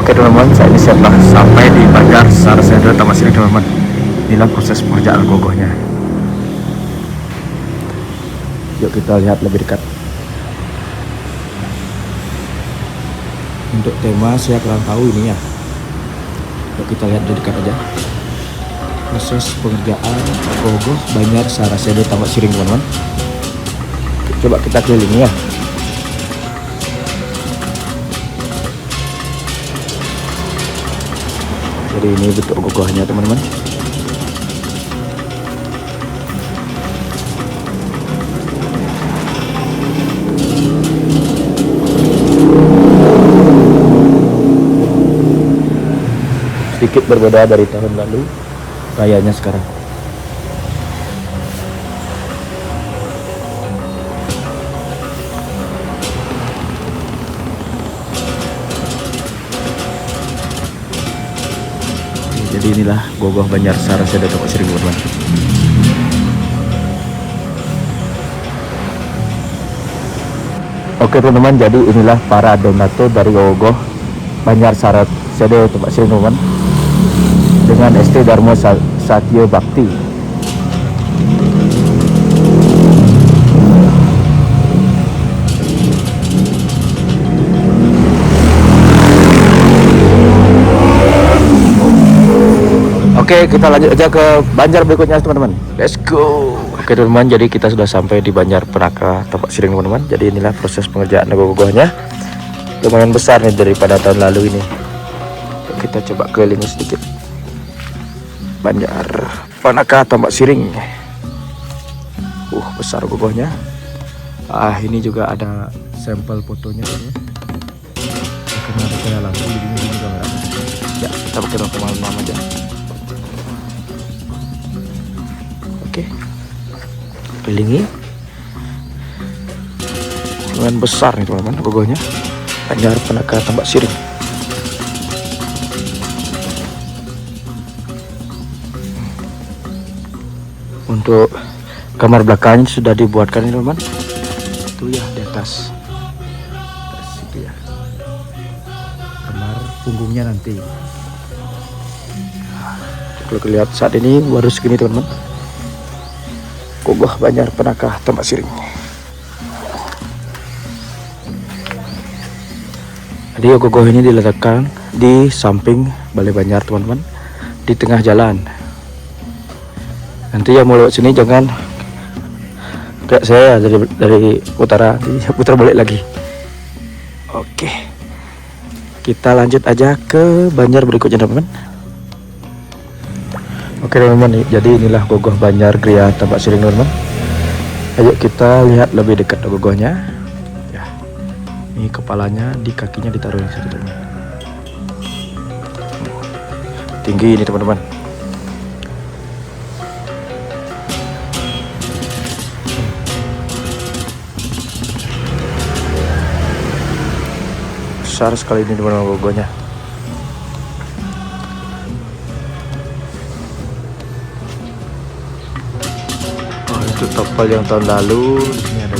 Oke teman-teman, saya ini siap sampai di Banjar Sarasedo Taman Siring teman-teman. Inilah proses pengerjaan gogohnya. Yuk kita lihat lebih dekat. Untuk tema saya kurang tahu ini ya. Yuk kita lihat lebih dekat aja. Proses pengerjaan gogoh Banjar Sarasedo Taman Siring teman-teman. Coba kita kelilingi ya. Jadi ini bentuk gogohnya teman-teman. Sedikit berbeda dari tahun lalu, rayanya sekarang. Jadi inilah gogoh Banjar Sarasedo Taman Siring teman-teman. Oke teman-teman, jadi inilah para donatur dari gogoh Banjar Sarasedo Taman Siring teman-teman dengan ST Darmo Satyo Bakti. Oke, kita lanjut aja ke Banjar berikutnya teman-teman. Let's go. Oke teman-teman, jadi kita sudah sampai di Banjar Penaka Taman Siring teman-teman. Jadi inilah proses pengerjaan gogohnya. Lumayan besar nih daripada tahun lalu ini. Kita coba kelilingi sedikit. Banjar Penaka Taman Siring. Besar gogohnya. Ini juga ada sampel fotonya teman-teman. Karena ada kayak langsung di sini kamera. Ya, kita pakai rekaman aja. Kelilingi lumayan besar nih teman-teman gogohnya Banjar Penaka Taman Siring. Untuk kamar belakangnya sudah dibuatkan nih teman-teman. Itu ya di atas itu ya kamar punggungnya nanti. Kalau lihat saat ini baru segini teman-teman. Gogoh Banjar Penaka Taman Siring. Jadi gogoh ini diletakkan di samping Balai Banjar teman-teman, di tengah jalan. Nanti yang mau lewat sini jangan kayak saya dari utara, putar balik lagi. Oke, kita lanjut aja ke Banjar berikutnya teman-teman. Oke teman-teman, jadi inilah gogoh Banjar Gria Taman Siring teman-teman. Ayo kita lihat lebih dekat gogohnya. Ya, ini kepalanya, di kakinya ditaruh yang satu teman. Tinggi ini teman-teman. Besar sekali ini teman-teman gogohnya. Itu topal yang tahun lalu. Ini ada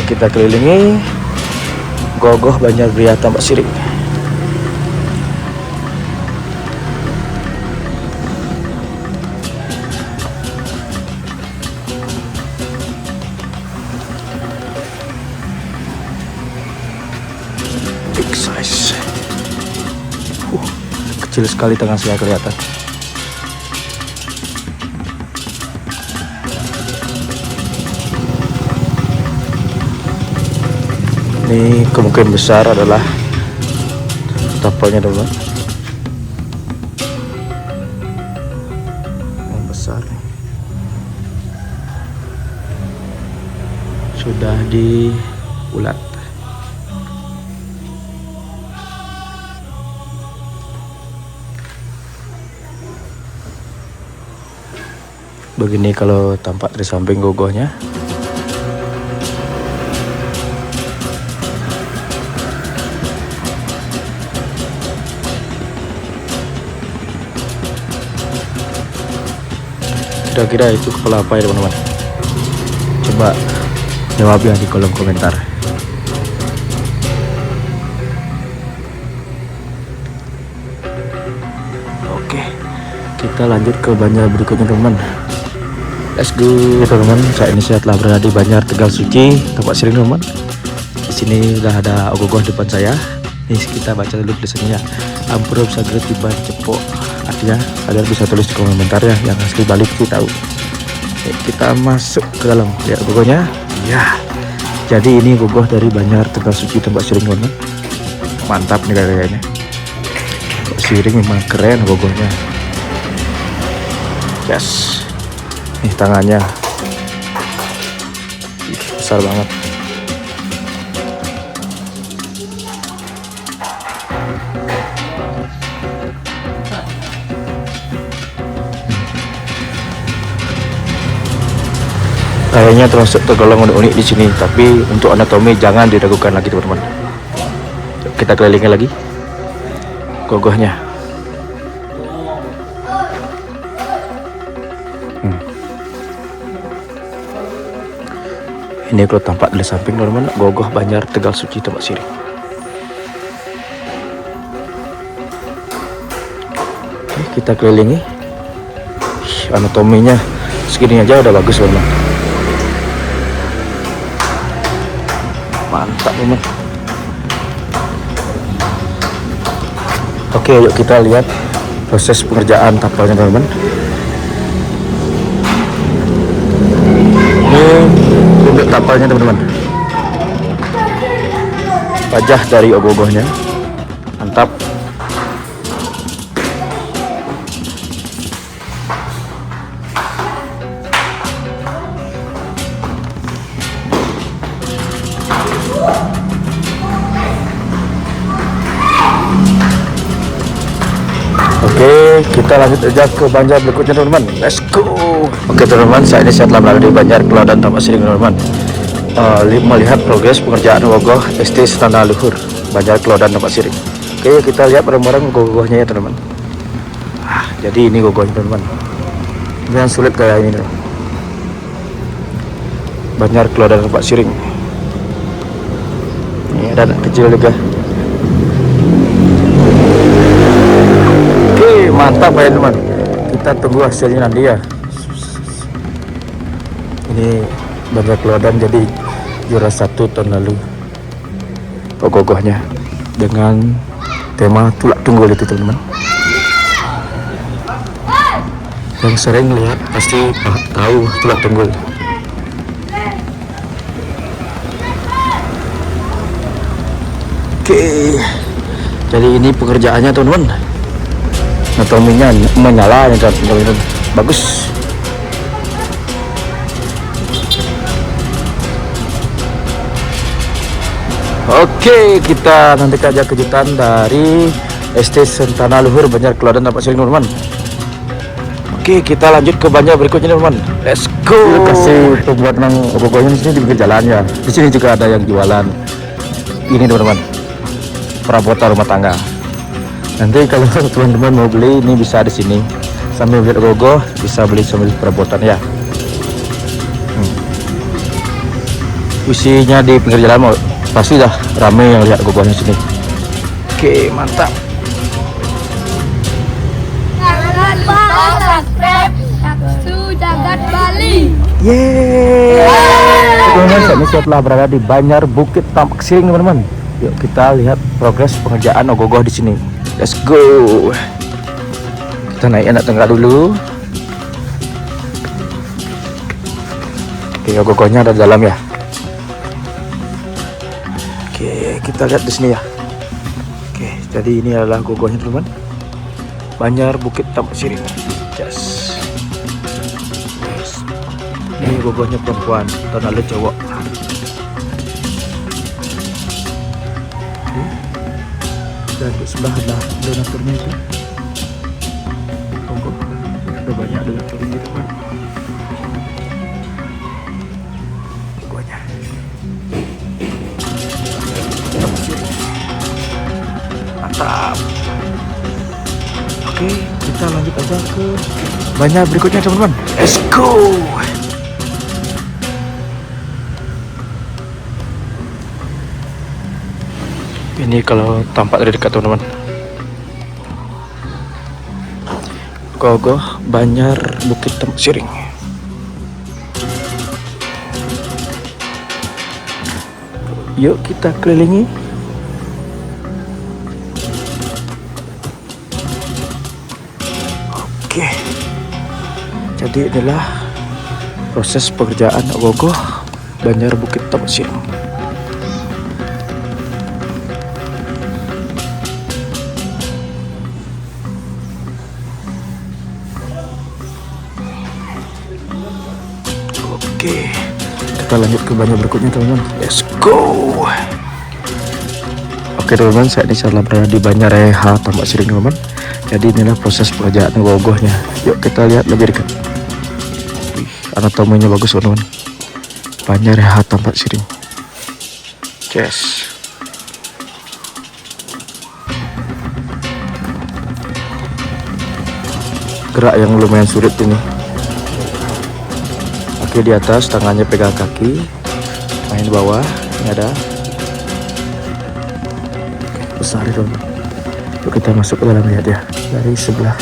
kita kelilingi gogoh Banjar Gria Taman Siring. Big size. Kecil sekali tangan saya kelihatan. Ini kemungkinan besar adalah tapalnya teman-teman. Yang besar nih. Sudah diulat. Begini kalau tampak dari samping gogohnya. Kira-kira itu kepala apa ya teman-teman? Coba jawab ya di kolom komentar. Oke, kita lanjut ke banjar berikutnya teman-teman. Let's go teman-teman. Saat ini saya telah berada di Banjar Tegal Suci, tempat sering teman-teman. Di sini udah ada ogoh-ogoh depan saya. Nih kita baca dulu tulisannya. Ampura bisa tiba cepok. Artinya kalian bisa tulis di komentar ya, yang asli balik sih tahu. Kita masuk ke dalam. Lihat ogohnya. Ya. Jadi ini ogoh dari Banjar Tegal Suci, tempat sering teman-teman. Mantap nih kayaknya. Siring memang keren ogohnya. Yes. Nih tangannya. Besar banget. Kayaknya termasuk tergolong unik di sini, tapi untuk anatomi jangan diragukan lagi teman-teman. Kita kelilingi lagi gogohnya. Ini kalau tampak dari samping teman-teman, gogoh Banjar Tegal Suci tempat siring. Oke, kita kelilingi. Anatominya segini aja udah bagus teman-teman. Mantap teman. Oke, yuk kita lihat proses pengerjaan tapalnya teman-teman. Ini untuk tapalnya teman-teman. Wajah dari ogoh-ogohnya. Mantap. Oke, kita lanjut aja ke banjar berikutnya teman-teman. Let's go. Oke teman-teman, saat ini saya telah berada di Banjar Kelaudan tempat siring teman-teman. Melihat progres pengerjaan ogoh ST Standar Luhur Banjar Kelaudan tempat siring. Oke, kita lihat bareng-bareng gogohnya ya teman-teman. Jadi ini gogohnya teman-teman. Ini yang sulit kayak ini teman. Banjar Kelaudan tempat siring. Ini ada anak kecil juga. Mantap ya teman, kita tunggu hasilnya nanti ya. Ini Banjar Kelaudan jadi juara 1 tahun lalu ogoh-ogohnya dengan tema tulak tunggul itu teman-teman. Yang sering lihat pasti tahu tulak tunggul. Oke, jadi ini pekerjaannya teman-teman. Anatominya menyala ya teman-teman. Bagus. Oke, kita nanti aja kejutan dari ST Sentana Luhur Banjar Kelaudan tempat siring teman-teman. Oke, kita lanjut ke banjar berikutnya teman-teman. Let's go. Kasih untuk buat nang ogoh-ogohnya di sini di pinggir jalan ya. Di sini juga ada yang jualan ini teman-teman. Perabotan rumah tangga. Nanti kalau teman-teman mau beli ini bisa di sini sambil lihat ogoh, bisa beli sambil perabotan ya. Isinya di pinggir jalan mau pasti dah rame yang lihat ogohnya sini. Oke, mantap. Jagat Bali. Yeay. Teman-teman, saat ini saya telah berada di Banjar Bukit Tampak Siring teman-teman. Yuk kita lihat progres pengerjaan ogoh-ogoh di sini. Let's go. Kita naik anak tengah dulu. Oke, ogoh-ogohnya ada di dalam ya. Oke, kita lihat di sini ya. Oke, jadi ini adalah ogoh-ogohnya teman-teman. Banjar Bukit Tampak Siring. Yes. Ini ogoh-ogohnya perempuan, tahun lalu cowok. Dan di sebelah ada donaturnya itu. Ogoh, ada banyak donaturnya teman. Ogohnya. Mantap. Oke, kita lanjut aja ke banjar berikutnya teman-teman. Let's go. Ini kalau tampak dari dekat teman-teman. Gogoh Banjar Bukit Tempat Siring. Yuk kita kelilingi. Oke, jadi inilah proses pekerjaan Gogoh Banjar Bukit Tempat Siring. Oke, kita lanjut ke banjar berikutnya teman-teman. Let's go. Oke teman-teman, saat ini saya berada di Banjar Reha Tambak Siring teman-teman. Jadi inilah proses pekerjaan gogohnya. Yuk kita lihat lebih dekat. Anatominya bagus teman-teman. Banjar Reha Tambak Siring. Yes. Gerak yang lumayan sulit ini. Kaki di atas, tangannya pegang kaki, main di bawah. Ini ada besar itu. Yuk kita masuk ke dalam, lihat ya, dari sebelah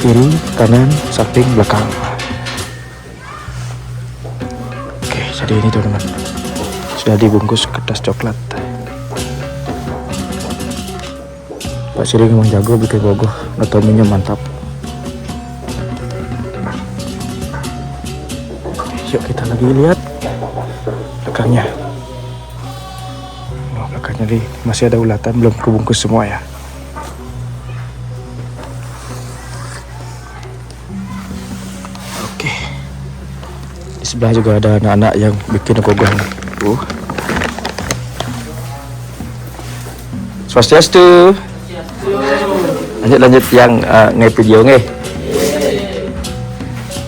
kiri, kanan, samping, belakang. Oke, jadi ini teman-teman, sudah dibungkus kertas coklat. Pak Siring memang jago bikin gogoh, anatominya mantap. Yuk kita lagi lihat belakangnya. Oh, belakangnya nih masih ada ulatan, belum kebungkus semua ya. Oke, di sebelah juga ada anak-anak yang bikin gogoh. Swastiastu. Lanjut yang nge-video nge.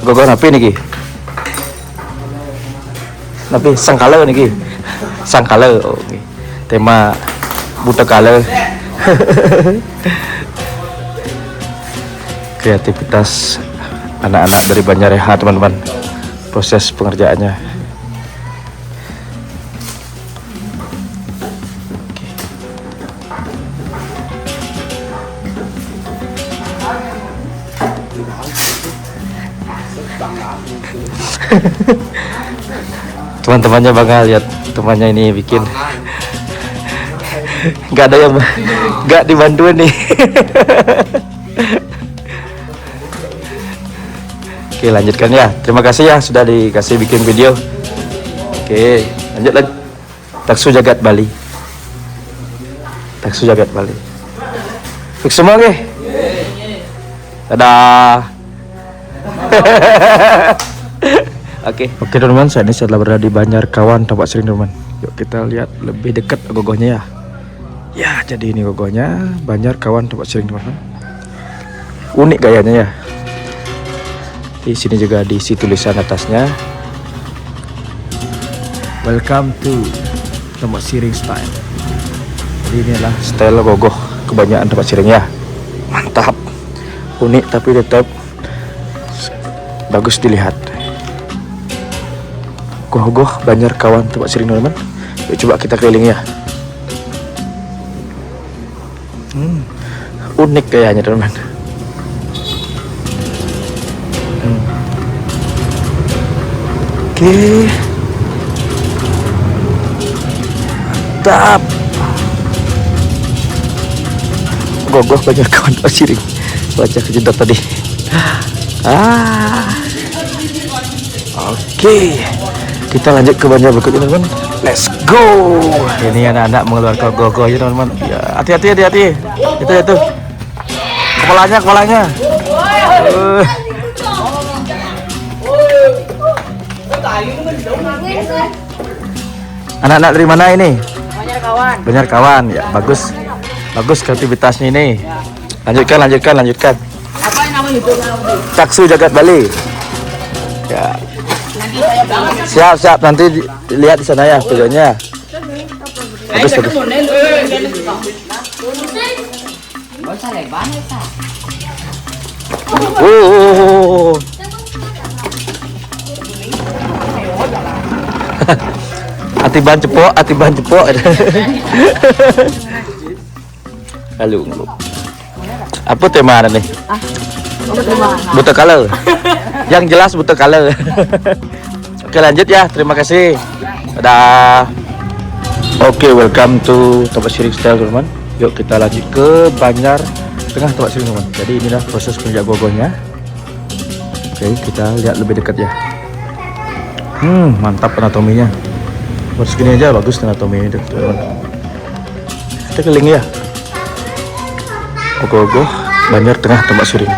Gogoh apa nih ki? Tapi sangkala nih, sangkala, oh, tema buta kala. Kreativitas anak-anak dari Banjar Reha teman-teman, proses pengerjaannya. Teman-temannya bangga lihat temannya ini bikin. Nggak ada yang nggak dibantuin nih. Oke, lanjutkan ya. Terima kasih ya sudah dikasih bikin video. Oke, lanjut lagi. Taksu Jagat Bali. Taksu Jagat Bali. Fix semua ke? Dadah. Oke teman-teman, saat ini saya telah berada di Banjar Kawan Tambak Siring teman-teman. Yuk kita lihat lebih dekat gogohnya ya. Ya, jadi ini gogohnya Banjar Kawan Tambak Siring teman-teman. Unik gayanya ya. Di sini juga diisi tulisan atasnya. Welcome to Tambak Siring Style. Jadi inilah style gogoh kebanyakan Tambak Siring ya. Mantap. Unik tapi tetap bagus dilihat. Gogoh Banjar Kawan Tambak Siring teman-teman. Yuk coba kita keliling ya. Unik kayaknya teman-teman. Oke. Mantap. Gogoh Banjar Kawan Tambak Siring. Baca kejedot tadi. Oke. Kita lanjut ke banjar berikutnya teman-teman. Let's go. Ini anak-anak mengeluarkan gogohnya teman-teman. Ya, hati-hati. Itu. Kepalanya. Anak-anak dari mana ini? Banjar Kawan. Ya, bagus kreativitasnya ini. Lanjutkan. Apa yang nama YouTube? Taksu Jagat Bali. Ya. Siap, nanti lihat di sana ya videonya. Bagus. Atiban cepok. Halo. Apa tema nih? Buta color. Yang jelas buta color. Oke, lanjut ya. Terima kasih. Dadah. Oke, welcome to Tempat Siring Style, teman-teman. Yuk kita lanjut ke Banjar Tengah Tempat Siring, teman. Jadi inilah proses penjak gogohnya. Oke, kita lihat lebih dekat ya. Mantap anatominya. Buat segini aja bagus anatominya, teman. Kita keliling ya. Ogoh-ogoh Banjar Tengah Tempat Siring.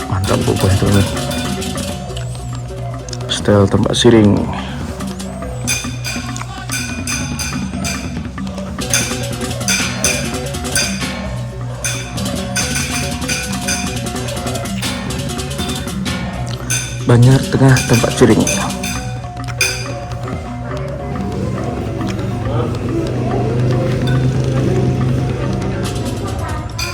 Mantap pokoknya, teman. Style Tempat Siring. Banjar Tengah Tempat Siring.